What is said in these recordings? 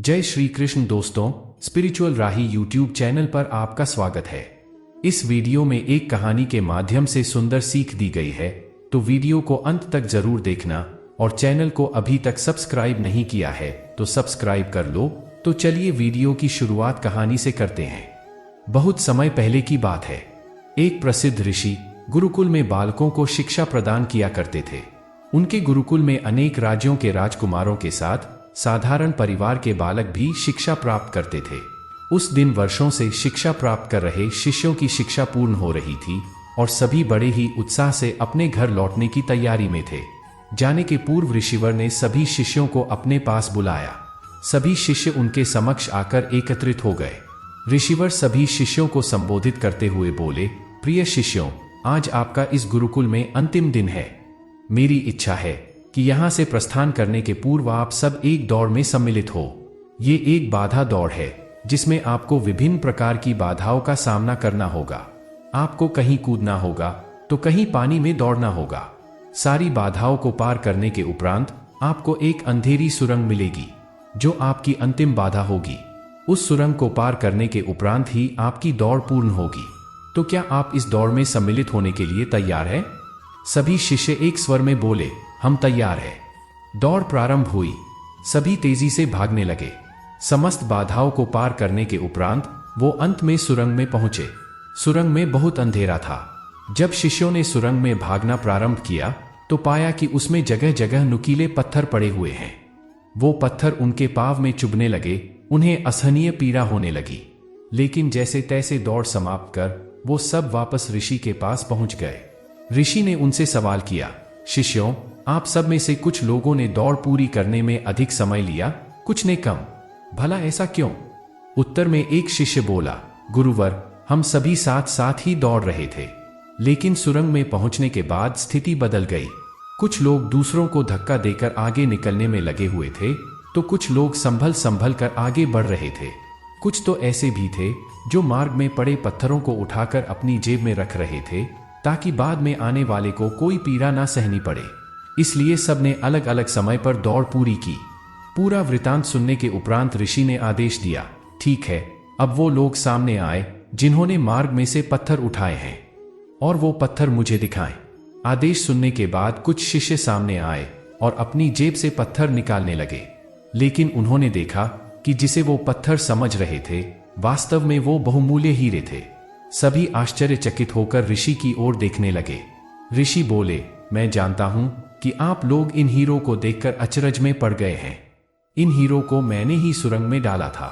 जय श्री कृष्ण दोस्तों, स्पिरिचुअल राही YouTube channel पर आपका स्वागत है। इस वीडियो में एक कहानी के माध्यम से सुंदर सीख दी गई है, तो वीडियो को अंत तक जरूर देखना और चैनल को अभी तक सब्सक्राइब नहीं किया है तो सब्सक्राइब कर लो। तो चलिए वीडियो की शुरुआत कहानी से करते हैं। बहुत समय पहले की बात है। एक प्रसिद्ध ऋषि गुरुकुल में बालकों को शिक्षा प्रदान किया करते थे। उनके गुरुकुल में अनेक राज्यों के राजकुमारों के साथ साधारण परिवार के बालक भी शिक्षा प्राप्त करते थे। उस दिन वर्षों से शिक्षा प्राप्त कर रहे शिष्यों की शिक्षा पूर्ण हो रही थी और सभी बड़े ही उत्साह से अपने घर लौटने की तैयारी में थे। जाने के पूर्व ऋषिवर ने सभी शिष्यों को अपने पास बुलाया। सभी शिष्य उनके समक्ष आकर एकत्रित हो गए। ऋषिवर सभी शिष्यों को संबोधित करते हुए बोले, प्रिय शिष्यों, आज आपका इस गुरुकुल में अंतिम दिन है। मेरी इच्छा है कि यहाँ से प्रस्थान करने के पूर्व आप सब एक दौड़ में सम्मिलित हो। ये एक बाधा दौड़ है जिसमें आपको विभिन्न प्रकार की बाधाओं का सामना करना होगा। आपको कहीं कूदना होगा तो कहीं पानी में दौड़ना होगा। सारी बाधाओं को पार करने के उपरांत आपको एक अंधेरी सुरंग मिलेगी जो आपकी अंतिम बाधा होगी। उस सुरंग को पार करने के उपरांत ही आपकी दौड़ पूर्ण होगी। तो क्या आप इस दौड़ में सम्मिलित होने के लिए तैयार हैं? सभी शिष्य एक स्वर में बोले, हम तैयार हैं। दौड़ प्रारंभ हुई। सभी तेजी से भागने लगे। समस्त बाधाओं को पार करने के उपरांत वो अंत में सुरंग में पहुंचे। सुरंग में बहुत अंधेरा था। जब शिष्यों ने सुरंग में भागना प्रारंभ किया तो पाया कि उसमें जगह जगह नुकीले पत्थर पड़े हुए हैं। वो पत्थर उनके पांव में चुभने लगे। उन्हें असहनीय पीड़ा होने लगी। लेकिन जैसे तैसे दौड़ समाप्त कर वो सब वापस ऋषि के पास पहुंच गए। ऋषि ने उनसे सवाल किया, शिष्यों, आप सब में से कुछ लोगों ने दौड़ पूरी करने में अधिक समय लिया, कुछ ने कम। भला ऐसा क्यों? उत्तर में एक शिष्य बोला, गुरुवर, हम सभी साथ साथ ही दौड़ रहे थे, लेकिन सुरंग में पहुंचने के बाद स्थिति बदल गई। कुछ लोग दूसरों को धक्का देकर आगे निकलने में लगे हुए थे, तो कुछ लोग संभल संभल कर आगे बढ़ रहे थे। कुछ तो ऐसे भी थे जो मार्ग में पड़े पत्थरों को उठाकर अपनी जेब में रख रहे थे ताकि बाद में आने वाले को कोई पीड़ा ना सहनी पड़े। इसलिए सबने अलग अलग समय पर दौड़ पूरी की। पूरा वृतांत सुनने के उपरांत ऋषि ने आदेश दिया, ठीक है, अब वो लोग सामने आए जिन्होंने मार्ग में से पत्थर उठाए हैं और वो पत्थर मुझे दिखाएं। आदेश सुनने के बाद कुछ शिष्य सामने आए और अपनी जेब से पत्थर निकालने लगे, लेकिन उन्होंने देखा कि जिसे वो पत्थर समझ रहे थे वास्तव में वो बहुमूल्य हीरे थे। सभी आश्चर्यचकित होकर ऋषि की ओर देखने लगे। ऋषि बोले, मैं जानता हूं कि आप लोग इन हीरों को देखकर अचरज में पड़ गए हैं। इन हीरों को मैंने ही सुरंग में डाला था।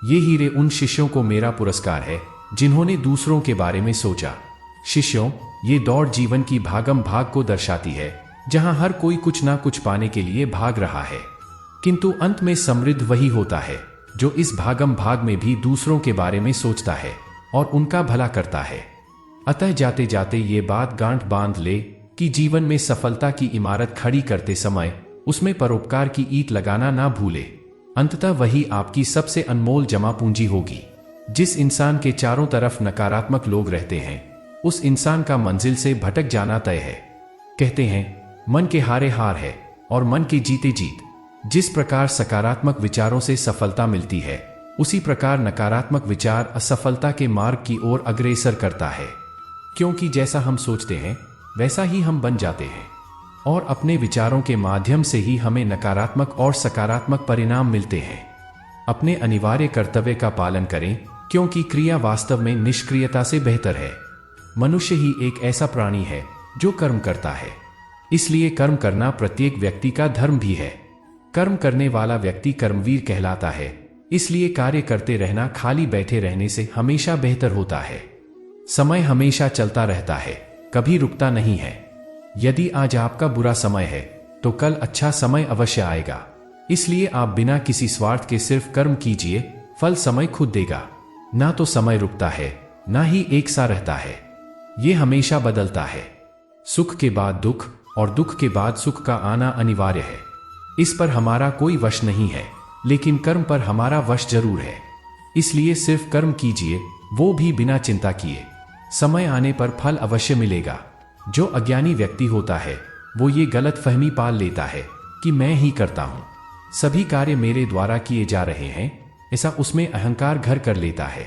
ये हीरे उन शिष्यों को मेरा पुरस्कार है जिन्होंने दूसरों के बारे में सोचा। शिष्यों, ये दौड़ जीवन की भागम भाग को दर्शाती है, जहां हर कोई कुछ ना कुछ पाने के लिए भाग रहा है, किंतु अंत में समृद्ध वही होता है जो इस भागम भाग में भी दूसरों के बारे में सोचता है और उनका भला करता है। अतः जाते जाते ये बात गांठ बांध ले कि जीवन में सफलता की इमारत खड़ी करते समय उसमें परोपकार की ईंट लगाना ना भूले। अंततः वही आपकी सबसे अनमोल जमा पूंजी होगी। जिस इंसान के चारों तरफ नकारात्मक लोग रहते हैं उस इंसान का मंजिल से भटक जाना तय है। कहते हैं, मन के हारे हार है और मन के जीते जीत। जिस प्रकार सकारात्मक विचारों से सफलता मिलती है, उसी प्रकार नकारात्मक विचार असफलता के मार्ग की ओर अग्रसर करता है। क्योंकि जैसा हम सोचते हैं वैसा ही हम बन जाते हैं और अपने विचारों के माध्यम से ही हमें नकारात्मक और सकारात्मक परिणाम मिलते हैं। अपने अनिवार्य कर्तव्य का पालन करें, क्योंकि क्रिया वास्तव में निष्क्रियता से बेहतर है। मनुष्य ही एक ऐसा प्राणी है जो कर्म करता है, इसलिए कर्म करना प्रत्येक व्यक्ति का धर्म भी है। कर्म करने वाला व्यक्ति कर्मवीर कहलाता है। इसलिए कार्य करते रहना खाली बैठे रहने से हमेशा बेहतर होता है। समय हमेशा चलता रहता है, कभी रुकता नहीं है। यदि आज आपका बुरा समय है तो कल अच्छा समय अवश्य आएगा। इसलिए आप बिना किसी स्वार्थ के सिर्फ कर्म कीजिए, फल समय खुद देगा। ना तो समय रुकता है, ना ही एक सा रहता है। ये हमेशा बदलता है। सुख के बाद दुख और दुख के बाद सुख का आना अनिवार्य है। इस पर हमारा कोई वश नहीं है, लेकिन कर्म पर हमारा वश जरूर है। इसलिए सिर्फ कर्म कीजिए, वो भी बिना चिंता किए। समय आने पर फल अवश्य मिलेगा। जो अज्ञानी व्यक्ति होता है वो ये गलत फहमी पाल लेता है कि मैं ही करता हूं, सभी कार्य मेरे द्वारा किए जा रहे हैं, ऐसा उसमें अहंकार घर कर लेता है।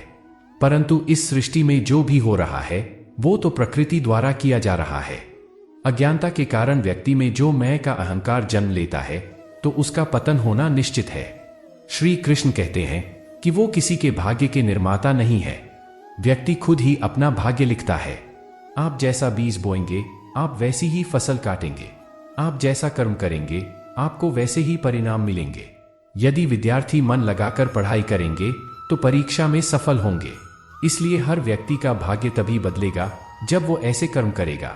परंतु इस सृष्टि में जो भी हो रहा है वो तो प्रकृति द्वारा किया जा रहा है। अज्ञानता के कारण व्यक्ति में जो मैं का अहंकार जन्म लेता है तो उसका पतन होना निश्चित है। श्री कृष्ण कहते हैं कि वो किसी के भाग्य के निर्माता नहीं है, व्यक्ति खुद ही अपना भाग्य लिखता है। आप जैसा बीज बोएंगे आप वैसी ही फसल काटेंगे, आप जैसा कर्म करेंगे आपको वैसे ही परिणाम मिलेंगे। यदि विद्यार्थी मन लगाकर पढ़ाई करेंगे तो परीक्षा में सफल होंगे। इसलिए हर व्यक्ति का भाग्य तभी बदलेगा जब वो ऐसे कर्म करेगा।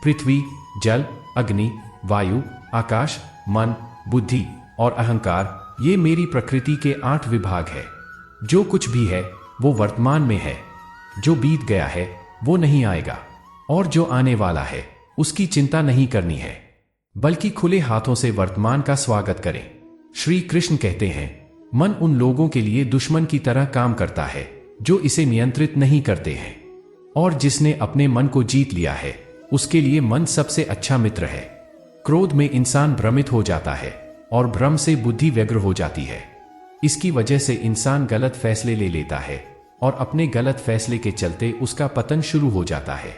पृथ्वी, जल, अग्नि, वायु, आकाश, मन, बुद्धि और अहंकार, ये मेरी प्रकृति के 8 विभाग है। जो कुछ भी है वो वर्तमान में है, जो बीत गया है वो नहीं आएगा, और जो आने वाला है उसकी चिंता नहीं करनी है, बल्कि खुले हाथों से वर्तमान का स्वागत करें। श्री कृष्ण कहते हैं, मन उन लोगों के लिए दुश्मन की तरह काम करता है जो इसे नियंत्रित नहीं करते हैं, और जिसने अपने मन को जीत लिया है उसके लिए मन सबसे अच्छा मित्र है। क्रोध में इंसान भ्रमित हो जाता है और भ्रम से बुद्धि व्यग्र हो जाती है। इसकी वजह से इंसान गलत फैसले ले लेता है और अपने गलत फैसले के चलते उसका पतन शुरू हो जाता है।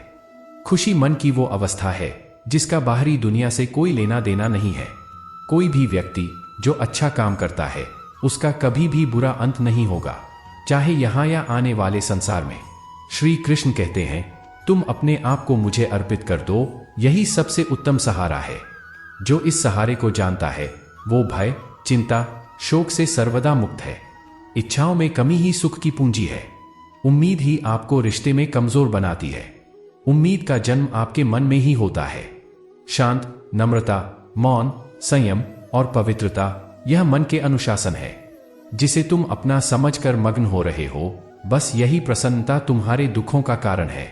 खुशी मन की वो अवस्था है जिसका बाहरी दुनिया से कोई लेना देना नहीं है। कोई भी व्यक्ति जो अच्छा काम करता है उसका कभी भी बुरा अंत नहीं होगा, चाहे यहाँ या आने वाले संसार में। श्री कृष्ण कहते हैं, तुम अपने आप को मुझे अर्पित कर दो, यही सबसे उत्तम सहारा है। जो इस सहारे को जानता है वो भय, चिंता, शोक से सर्वदा मुक्त है। इच्छाओं में कमी ही सुख की पूंजी है। उम्मीद ही आपको रिश्ते में कमजोर बनाती है। उम्मीद का जन्म आपके मन में ही होता है। शांत, नम्रता, मौन, संयम और पवित्रता, यह मन के अनुशासन है जिसे तुम अपना समझकर मग्न हो रहे हो। बस यही प्रसन्नता तुम्हारे दुखों का कारण है।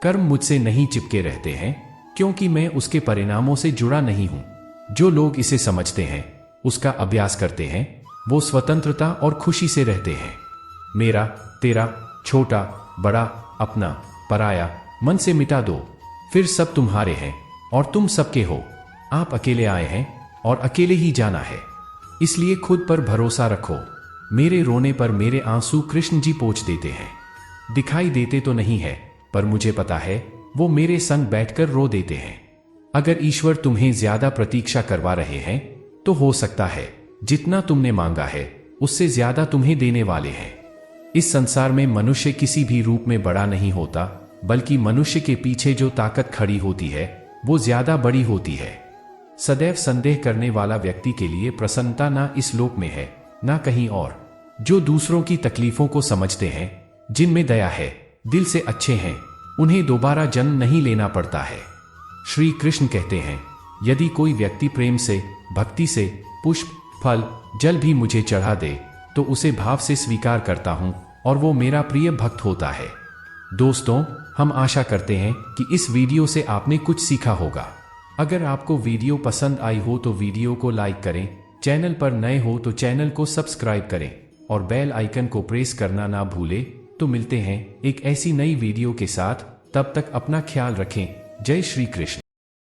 कर्म मुझसे नहीं चिपके रहते हैं क्योंकि मैं उसके परिणामों से जुड़ा नहीं हूं। जो लोग इसे समझते हैं, उसका अभ्यास करते हैं, वो स्वतंत्रता और खुशी से रहते हैं। मेरा, तेरा, छोटा, बड़ा, अपना, पराया मन से मिटा दो, फिर सब तुम्हारे हैं और तुम सबके हो। आप अकेले आए हैं और अकेले ही जाना है, इसलिए खुद पर भरोसा रखो। मेरे रोने पर मेरे आंसू कृष्ण जी पोंछ देते हैं। दिखाई देते तो नहीं है, पर मुझे पता है वो मेरे संग बैठकर रो देते हैं। अगर ईश्वर तुम्हें ज्यादा प्रतीक्षा करवा रहे हैं तो हो सकता है जितना तुमने मांगा है उससे ज्यादा तुम्हें देने वाले हैं। इस संसार में मनुष्य किसी भी रूप में बड़ा नहीं होता, बल्कि मनुष्य के पीछे जो ताकत खड़ी होती है वो ज्यादा बड़ी होती है। सदैव संदेह करने वाला व्यक्ति के लिए प्रसन्नता ना इस लोक में है ना कहीं और। जो दूसरों की तकलीफों को समझते हैं, जिनमें दया है, दिल से अच्छे हैं, उन्हें दोबारा जन्म नहीं लेना पड़ता है। श्री कृष्ण कहते हैं, यदि कोई व्यक्ति प्रेम से, भक्ति से पुष्प, फल, जल भी मुझे चढ़ा दे तो उसे भाव से स्वीकार करता हूं और वो मेरा प्रिय भक्त होता है। दोस्तों, हम आशा करते हैं कि इस वीडियो से आपने कुछ सीखा होगा। अगर आपको वीडियो पसंद आई हो तो वीडियो को लाइक करें, चैनल पर नए हो तो चैनल को सब्सक्राइब करें और बेल आइकन को प्रेस करना ना भूलें। तो मिलते हैं एक ऐसी नई वीडियो के साथ, तब तक अपना ख्याल रखें। जय श्री कृष्ण।